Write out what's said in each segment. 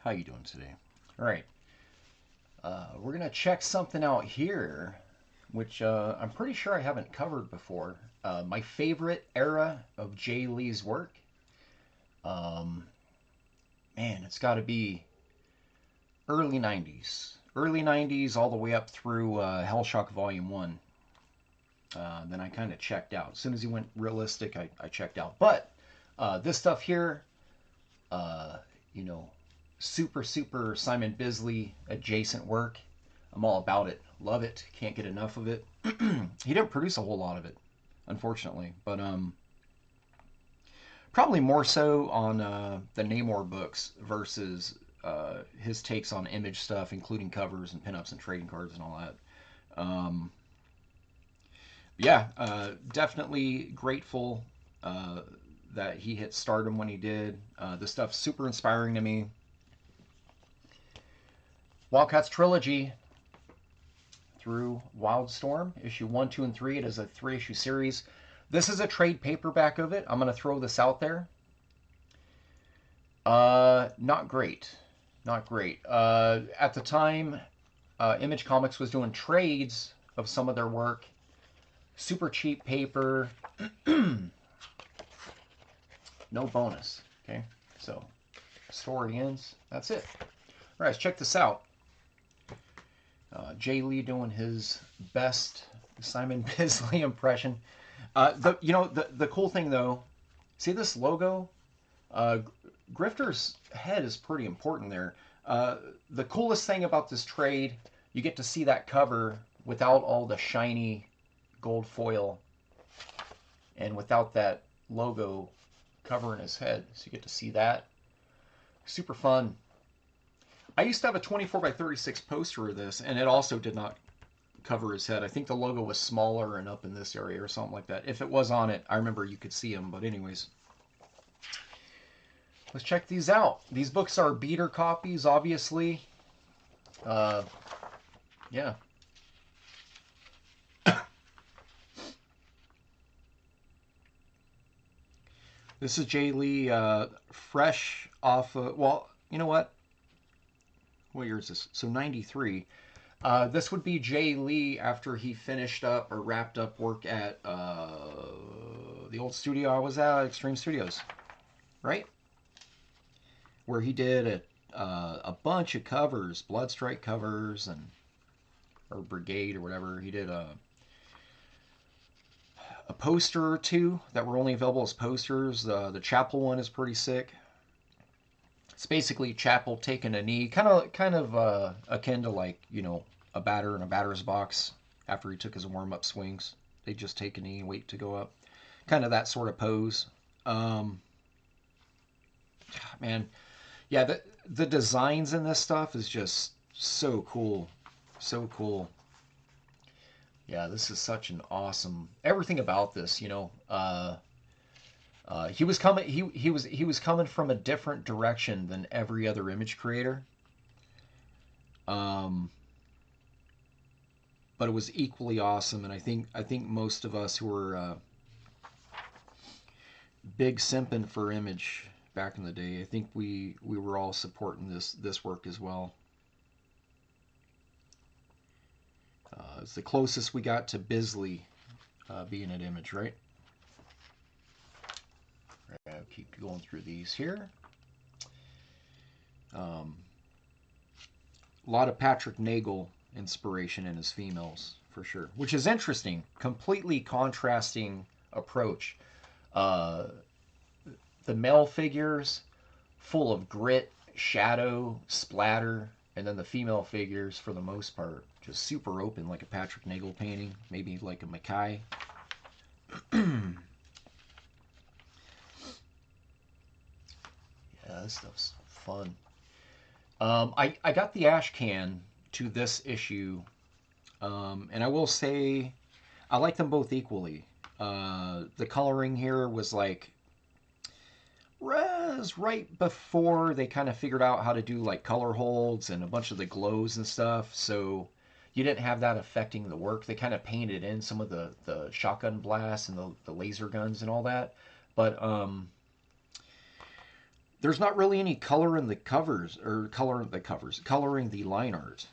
How you doing today? All right. We're gonna check something out here, which I'm pretty sure I haven't covered before. My favorite era of Jae Lee's work. Um, Man, it's got to be early '90s, early '90s, all the way up through Hellshock Volume One. Then I kind of checked out. As soon as he went realistic, I checked out. But this stuff here, uh, you know, super Simon Bisley adjacent work. I'm all about it. Love it. Can't get enough of it. He didn't produce a whole lot of it, unfortunately, but probably more so on the Namor books versus his takes on image stuff, including covers and pinups and trading cards and all that. Um, yeah, definitely grateful uh, that he hit stardom when he did. This stuff's super inspiring to me. WildCAT Trilogy through Wildstorm, issue 1, 2, and 3. It is a 3-issue series. This is a trade paperback of it. I'm going to throw this out there. Not great. Not great. At the time, Image Comics was doing trades of some of their work. Super cheap paper. No bonus. Okay, so story ends. That's it. All right, let's check this out. Jae Lee doing his best Simon Bisley impression. The cool thing though, see this logo? Uh, Grifter's head is pretty important there. The coolest thing about this trade, you get to see that cover without all the shiny gold foil and without that logo covering his head. So you get to see that. Super fun. I used to have a 24 by 36 poster of this, and it also did not cover his head. I think the logo was smaller and up in this area or something like that. If it was on it, I remember you could see him. But anyways, let's check these out. These books are beater copies, obviously. Uh, yeah. This is Jae Lee, fresh off of, well, you know what year is this? So 93. This would be Jae Lee after he finished up or wrapped up work at the old studio I was at, Extreme Studios, right? Where he did a bunch of covers, Bloodstrike covers, and or Brigade or whatever. He did a poster or two that were only available as posters. The Chapel one is pretty sick. It's basically Chapel taking a knee, kind of akin to like a batter in a batter's box after he took his warm up swings. They just take a knee and wait to go up, kind of that sort of pose. Um, Man, yeah, the designs in this stuff is just so cool, so cool. Yeah, this is such an awesome everything about this. He was coming. He was coming from a different direction than every other image creator. Um, but it was equally awesome, and I think most of us who were big simping for image back in the day, I think we were all supporting this work as well. It's the closest we got to Bisley being an image, right? I'll keep going through these here. Um, a lot of Patrick Nagel inspiration in his females for sure, which is interesting. Completely contrasting approach. Uh, the male figures full of grit, shadow, splatter, and then the female figures for the most part just super open, like a Patrick Nagel painting, maybe like a Mackay. Yeah, this stuff's fun. I got the ash can to this issue, and I will say I like them both equally. The coloring here was like right before they kind of figured out how to do like color holds and a bunch of the glows and stuff. So you didn't have that affecting the work. They kind of painted in some of the shotgun blasts and the laser guns and all that. But there's not really any color in the covers, or coloring the line art.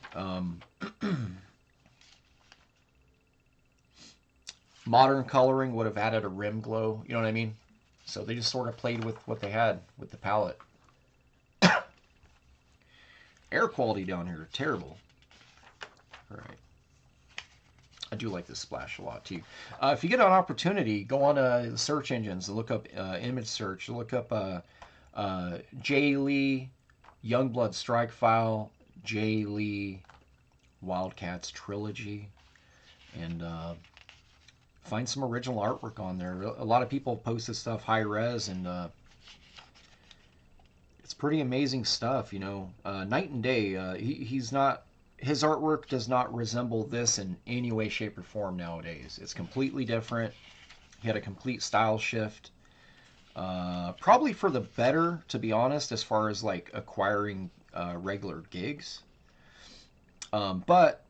Modern coloring would have added a rim glow, you know what I mean? So they just sort of played with what they had with the palette. Air quality down here, terrible. All right. I do like this splash a lot too. If you get an opportunity, go on the search engines, look up image search, look up Jae Lee, Youngblood Strike File, Jae Lee, WildCAT.S Trilogy, and find some original artwork on there. A lot of people post this stuff high res, and it's pretty amazing stuff, you know. Night and day. He's not. His artwork does not resemble this in any way, shape, or form nowadays. It's completely different. He had a complete style shift. Probably for the better, to be honest, as far as like acquiring regular gigs. But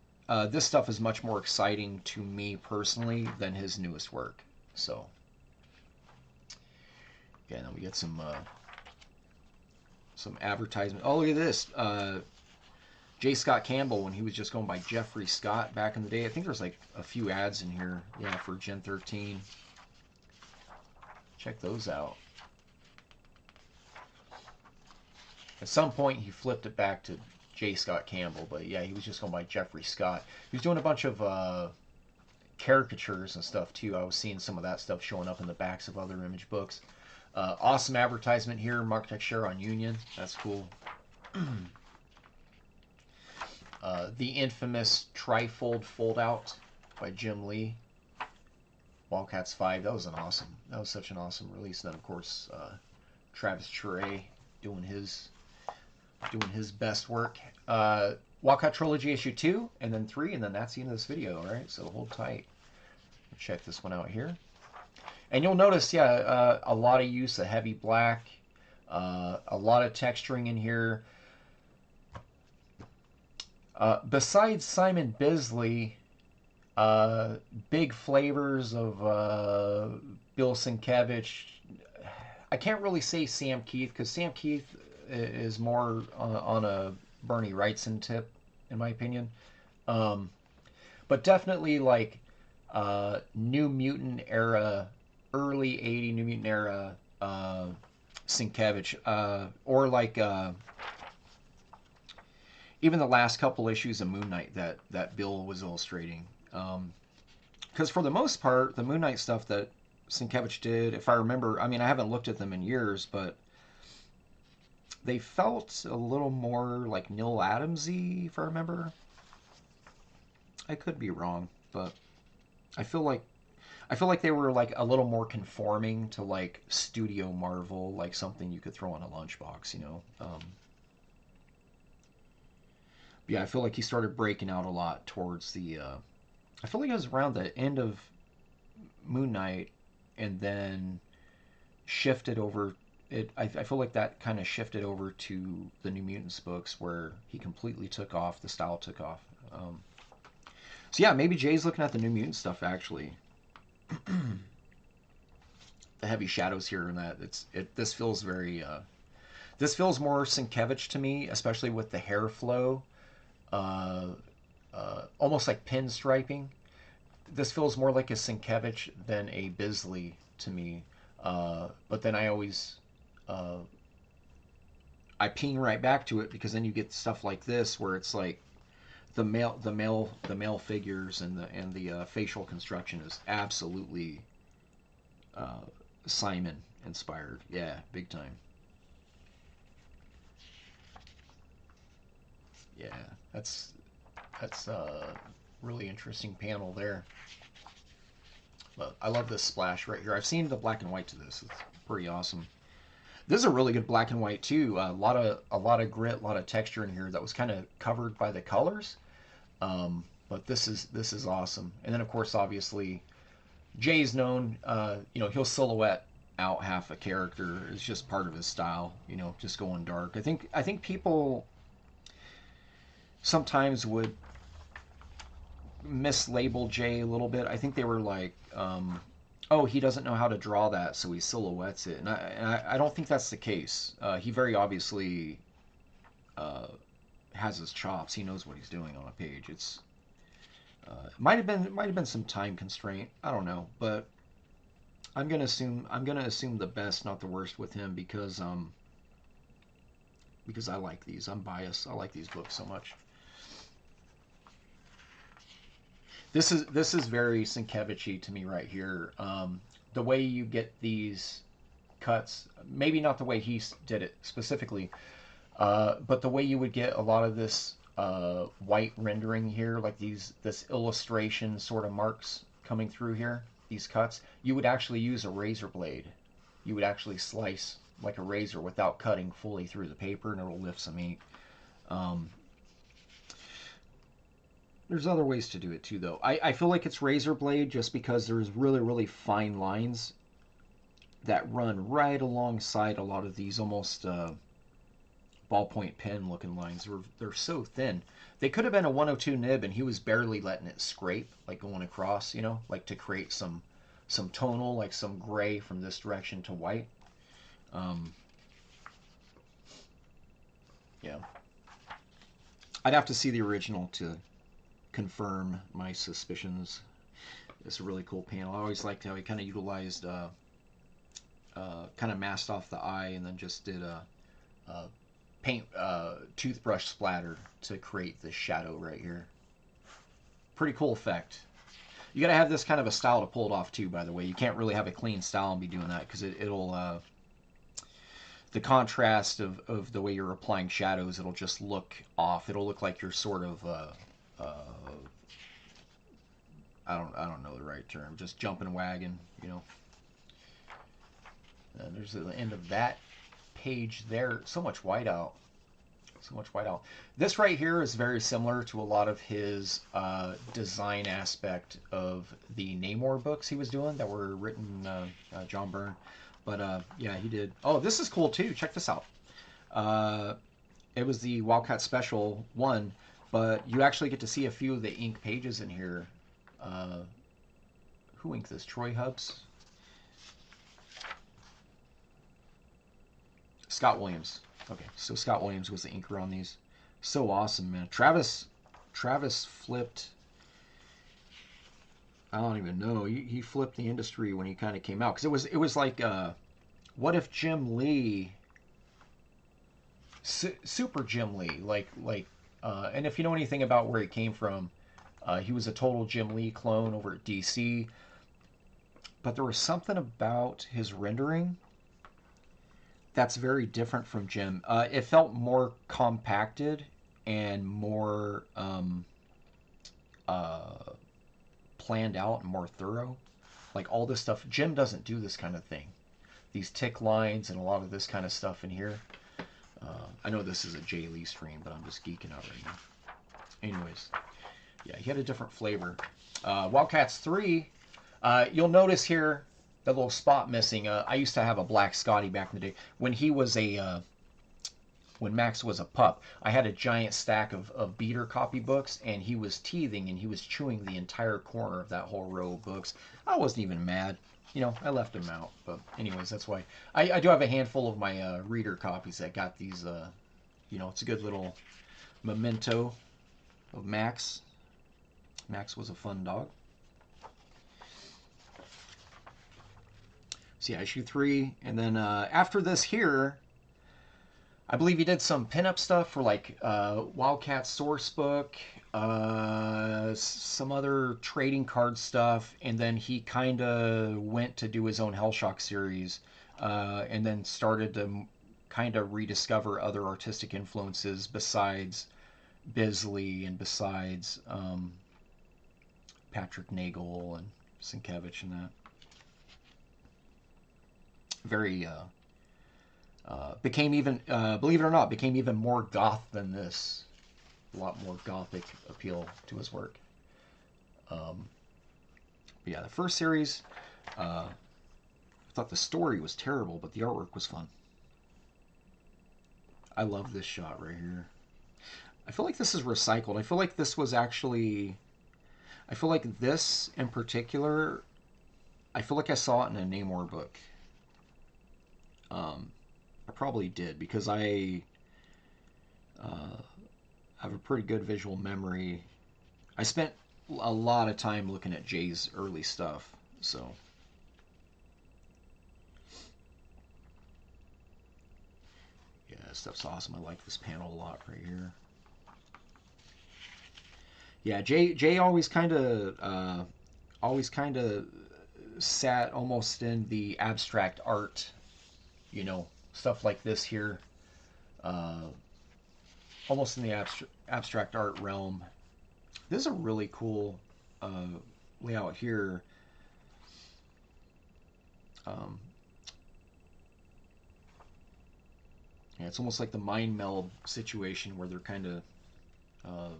this stuff is much more exciting to me personally than his newest work. So, yeah, then we get some advertisement. Oh, look at this. J. Scott Campbell, when he was just going by Jeffrey Scott back in the day. I think there's like a few ads in here, yeah, for Gen 13. Check those out. At some point, he flipped it back to J. Scott Campbell, but yeah, he was just going by Jeffrey Scott. He was doing a bunch of caricatures and stuff too. I was seeing some of that stuff showing up in the backs of other image books. Awesome advertisement here, Mark Texture on Union. That's cool. The infamous trifold fold out by Jae Lee. WildCATS 5. That was such an awesome release. And then of course Travis Charay doing his best work. WildCAT Trilogy issue 2 and then 3, and then that's the end of this video. All right, so hold tight. Check this one out here. And you'll notice, yeah, a lot of use of heavy black, a lot of texturing in here. Besides Simon Bisley, big flavors of Bill Sienkiewicz. I can't really say Sam Keith, because Sam Keith is more on a Bernie Wrightson tip, in my opinion. But definitely like New Mutant era, early 80 New Mutant era Sienkiewicz, or like even the last couple issues of Moon Knight that Bill was illustrating. Because for the most part, the Moon Knight stuff that Sienkiewicz did, if I remember, I mean, I haven't looked at them in years, but they felt a little more like Neil Adams-y, if I remember. I could be wrong, but I feel like they were like a little more conforming to like Studio Marvel, like something you could throw in a lunchbox, you know. Yeah, I feel like he started breaking out a lot towards the. I feel like it was around the end of Moon Knight, and then shifted over. I feel like that kind of shifted over to the New Mutants books, where he completely took off. The style took off. So yeah, maybe Jay's looking at the New Mutant stuff actually. The heavy shadows here and that. This feels very. This feels more Sienkiewicz to me, especially with the hair flow. Almost like pinstriping. This feels more like a Sienkiewicz than a Bisley to me. But then I always I ping right back to it, because then you get stuff like this where it's like the male figures and the facial construction is absolutely Simon inspired. Yeah, big time. Yeah, that's a really interesting panel there. But I love this splash right here. I've seen the black and white to this. It's pretty awesome. This is a really good black and white too. A lot of grit, a lot of texture in here that was kind of covered by the colors. But this is awesome. And then of course, obviously, Jay's known. He'll silhouette out half a character. It's just part of his style. Just going dark. I think people sometimes would mislabel Jay a little bit. I think they were like, oh, he doesn't know how to draw that, so he silhouettes it. And I don't think that's the case. He very obviously uh, has his chops. He knows what he's doing on a page. It's might have been some time constraint. I don't know, but I'm gonna assume the best, not the worst, with him because I like these. I'm biased. I like these books so much. This is very Sienkiewicz-y to me right here. The way you get these cuts, maybe not the way he did it specifically, but the way you would get a lot of this white rendering here, like this illustration sort of marks coming through here, these cuts, you would actually use a razor blade. You would actually slice like a razor without cutting fully through the paper, and it'll lift some ink. Um, there's other ways to do it too, though. I feel like it's razor blade just because there's really, really fine lines that run right alongside a lot of these almost ballpoint pen looking lines. They're so thin. They could have been a 102 nib, and he was barely letting it scrape, like going across, like to create some tonal, like some gray from this direction to white. Um, yeah, I'd have to see the original to confirm my suspicions. It's a really cool panel. I always liked how he kind of utilized, kind of masked off the eye, and then just did a paint toothbrush splatter to create this shadow right here. Pretty cool effect. You got to have this kind of a style to pull it off too, by the way. You can't really have a clean style and be doing that because it'll the contrast of the way you're applying shadows, it'll just look off. It'll look like you're sort of I don't know the right term, just jumping wagon. And there's the end of that page there. So much whiteout. So much whiteout. This right here is very similar to a lot of his design aspect of the Namor books he was doing that were written John Byrne. But yeah, he did. Oh, this is cool too. Check this out. It was the WildCAT Special 1, but you actually get to see a few of the ink pages in here. Who inked this? Troy Hubbs? Scott Williams. Okay, so Scott Williams was the inker on these. So awesome, man. Travis flipped. I don't even know. He flipped the industry when he kind of came out, because it was like, what if Jim Lee, super Jim Lee, and if you know anything about where he came from, he was a total Jim Lee clone over at DC. But there was something about his rendering that's very different from Jim. It felt more compacted and more planned out and more thorough. Like all this stuff, Jim doesn't do this kind of thing. These tick lines and a lot of this kind of stuff in here. I know this is a Jae Lee stream, but I'm just geeking out right now. Anyways, yeah, he had a different flavor. WildCATS 3, you'll notice here the little spot missing. I used to have a Black Scotty back in the day. When Max was a pup, I had a giant stack of beater copy books, and he was teething and he was chewing the entire corner of that whole row of books. I wasn't even mad. I left him out. But anyways, that's why. I do have a handful of my reader copies that got these, it's a good little memento of Max. Max was a fun dog. So yeah, issue 3. And then after this here, I believe he did some pinup stuff for like WildCAT source book, some other trading card stuff, and then he kind of went to do his own Hellshock series, and then started to kind of rediscover other artistic influences besides Bisley and besides Patrick Nagel and Sienkiewicz and that. Very became even, believe it or not, became even more goth than this. A lot more gothic appeal to his work. But yeah, the first series, I thought the story was terrible, but the artwork was fun. I love this shot right here. I feel like this is recycled. I feel like this was actually, I feel like this in particular I feel like I saw it in a Namor book. I probably did because I have a pretty good visual memory. I spent a lot of time looking at Jay's early stuff, so yeah, this stuff's awesome. I like this panel a lot right here. Yeah, Jay always kind of sat almost in the abstract art, you know, stuff like this here, uh, almost in the abstract art realm. This is a really cool uh, layout here. Um, yeah, it's almost like the mind meld situation where they're kind of uh,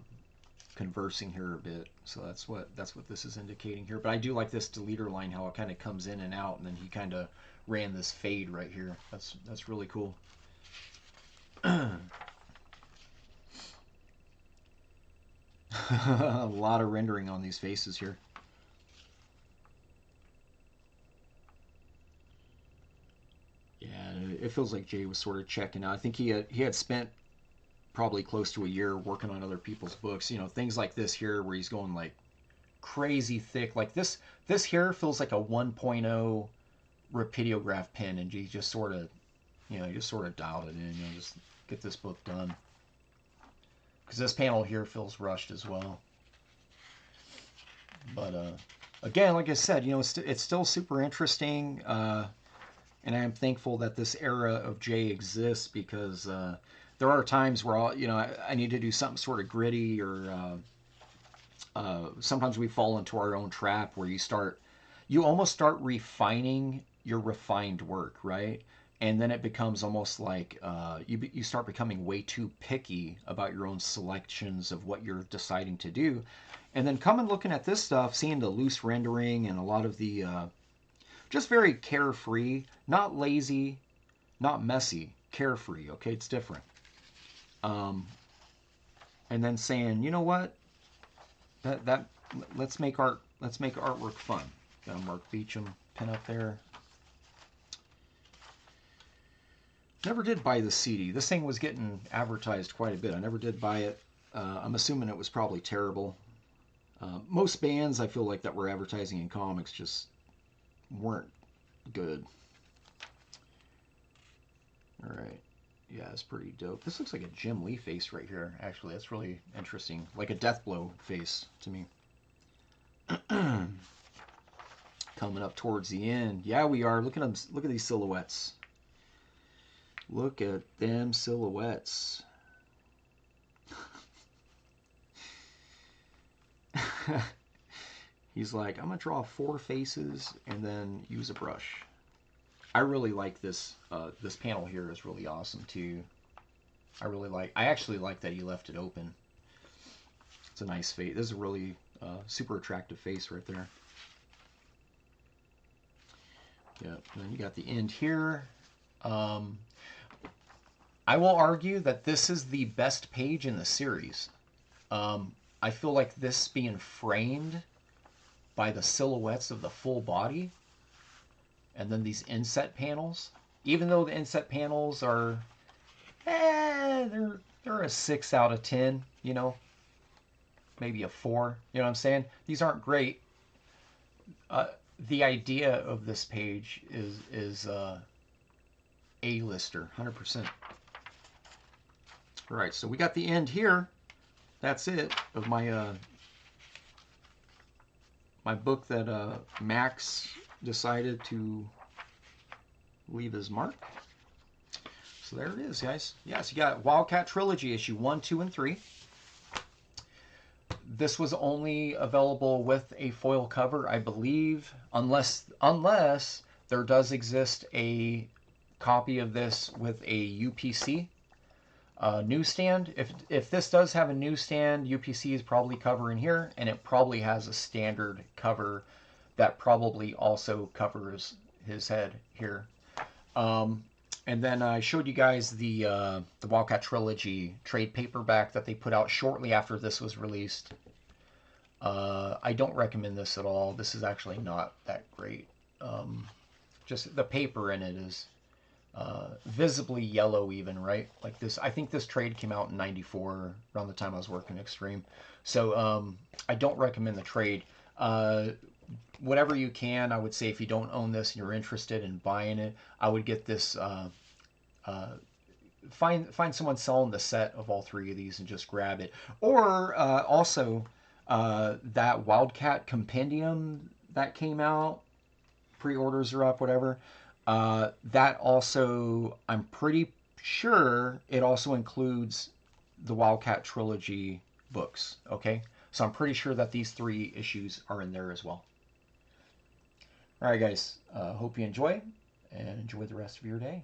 conversing here a bit. So that's what this is indicating here. But I do like this deleter line, how it kind of comes in and out, and then he kind of ran this fade right here. That's really cool. A lot of rendering on these faces here. Yeah, it feels like Jay was sort of checking out. I think he had spent probably close to a year working on other people's books. You know, things like this here where he's going like crazy thick. Like this here feels like a 1.0 rapidograph pen, and he just sort of, he just sort of dialed it in. Just get this book done. Because this panel here feels rushed as well. But again, like I said, it's still super interesting. And I am thankful that this era of Jay exists because there are times where I need to do something sort of gritty, or sometimes we fall into our own trap where you almost start refining your refined work, right? And then it becomes almost like you start becoming way too picky about your own selections of what you're deciding to do. And then coming looking at this stuff, seeing the loose rendering and a lot of the just very carefree, not lazy, not messy, carefree. Okay, it's different. Um, and then saying, you know what, that let's make artwork fun. Got a Mark Beecham pin up there. Never did buy the CD. This thing was getting advertised quite a bit. I never did buy it. I'm assuming it was probably terrible. Most bands I feel like that were advertising in comics just weren't good. All right. Yeah, it's pretty dope. This looks like a Jim Lee face right here, actually. That's really interesting. Like a Deathblow face to me. Coming up towards the end. Yeah, we are. Look at them. Look at these silhouettes. Look at them silhouettes. He's like, I'm going to draw 4 faces and then use a brush. I really like this. This panel here is really awesome too. I actually like that he left it open. It's a nice face. This is a really super attractive face right there. Yeah, and then you got the end here. I will argue that this is the best page in the series. I feel like this being framed by the silhouettes of the full body, and then these inset panels. Even though the inset panels are, they're a 6 out of 10. Maybe a 4. You know what I'm saying? These aren't great. The idea of this page is A-lister, 100%. All right, so we got the end here. That's it of my my book that Max decided to leave his mark. So there it is, guys. Yes, you got WildCat Trilogy issue 1, 2, and 3. This was only available with a foil cover, I believe, unless there does exist a copy of this with a UPC newsstand. If this does have a newsstand, UPC is probably covering here, and it probably has a standard cover that probably also covers his head here. And then I showed you guys the WildCat Trilogy trade paperback that they put out shortly after this was released. I don't recommend this at all. This is actually not that great. just the paper in it is visibly yellow even, right? Like this, I think this trade came out in 94, around the time I was working Extreme. So I don't recommend the trade. Whatever you can, I would say if you don't own this and you're interested in buying it, I would get this, find someone selling the set of all three of these and just grab it. Or also that Wildcat compendium that came out, pre-orders are up, whatever. That also, I'm pretty sure it also includes the WildCat Trilogy books. Okay, so I'm pretty sure that these 3 issues are in there as well. All right, guys. Hope you enjoy and enjoy the rest of your day.